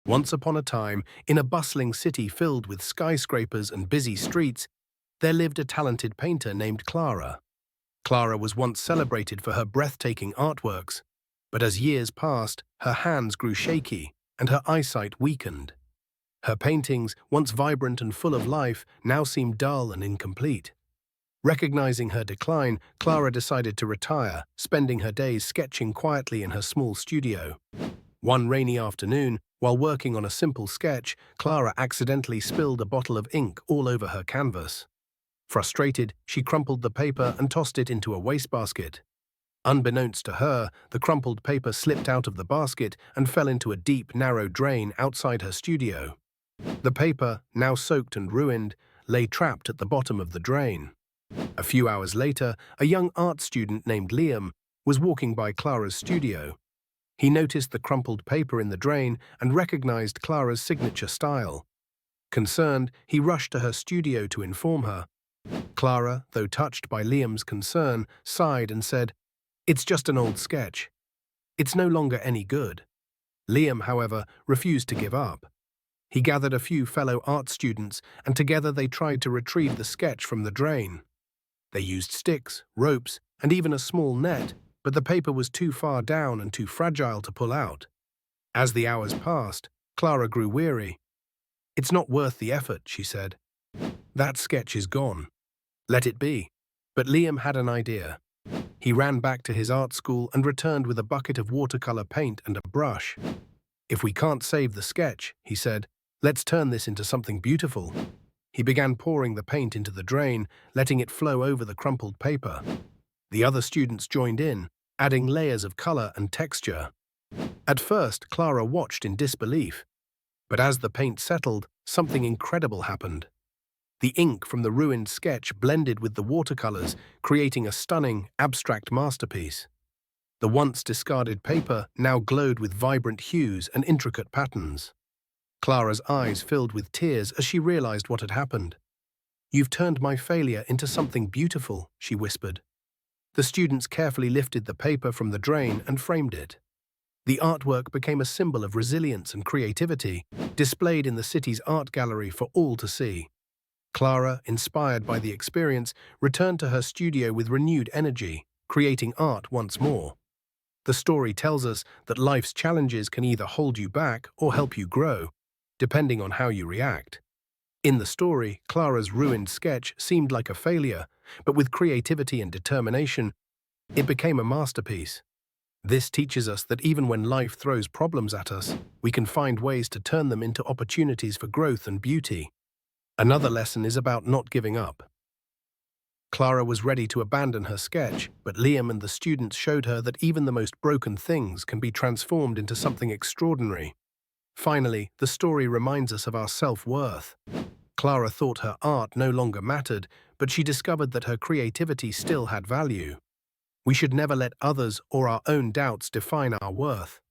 Once upon a time, in a bustling city filled with skyscrapers and busy streets, there lived a talented painter named Clara. Clara was once celebrated for her breathtaking artworks, but as years passed, her hands grew shaky and her eyesight weakened. Her paintings, once vibrant and full of life, now seemed dull and incomplete. Recognizing her decline, Clara decided to retire, spending her days sketching quietly in her small studio. One rainy afternoon, while working on a simple sketch, Clara accidentally spilled a bottle of ink all over her canvas. Frustrated, she crumpled the paper and tossed it into a wastebasket. Unbeknownst to her, the crumpled paper slipped out of the basket and fell into a deep, narrow drain outside her studio. The paper, now soaked and ruined, lay trapped at the bottom of the drain. A few hours later, a young art student named Liam was walking by Clara's studio. He noticed the crumpled paper in the drain and recognized Clara's signature style. Concerned, he rushed to her studio to inform her. Clara, though touched by Liam's concern, sighed and said, "It's just an old sketch. It's no longer any good." Liam, however, refused to give up. He gathered a few fellow art students, and together they tried to retrieve the sketch from the drain. They used sticks, ropes, and even a small net, but the paper was too far down and too fragile to pull out. As the hours passed, Clara grew weary. "It's not worth the effort," she said. "That sketch is gone. Let it be." But Liam had an idea. He ran back to his art school and returned with a bucket of watercolor paint and a brush. "If we can't save the sketch," he said, "let's turn this into something beautiful." He began pouring the paint into the drain, letting it flow over the crumpled paper. The other students joined in, adding layers of color and texture. At first, Clara watched in disbelief. But as the paint settled, something incredible happened. The ink from the ruined sketch blended with the watercolors, creating a stunning, abstract masterpiece. The once discarded paper now glowed with vibrant hues and intricate patterns. Clara's eyes filled with tears as she realized what had happened. "You've turned my failure into something beautiful," she whispered. The students carefully lifted the paper from the drain and framed it. The artwork became a symbol of resilience and creativity, displayed in the city's art gallery for all to see. Clara, inspired by the experience, returned to her studio with renewed energy, creating art once more. The story tells us that life's challenges can either hold you back or help you grow, depending on how you react. In the story, Clara's ruined sketch seemed like a failure, but with creativity and determination, it became a masterpiece. This teaches us that even when life throws problems at us, we can find ways to turn them into opportunities for growth and beauty. Another lesson is about not giving up. Clara was ready to abandon her sketch, but Liam and the students showed her that even the most broken things can be transformed into something extraordinary. Finally, the story reminds us of our self-worth. Clara thought her art no longer mattered, but she discovered that her creativity still had value. We should never let others or our own doubts define our worth.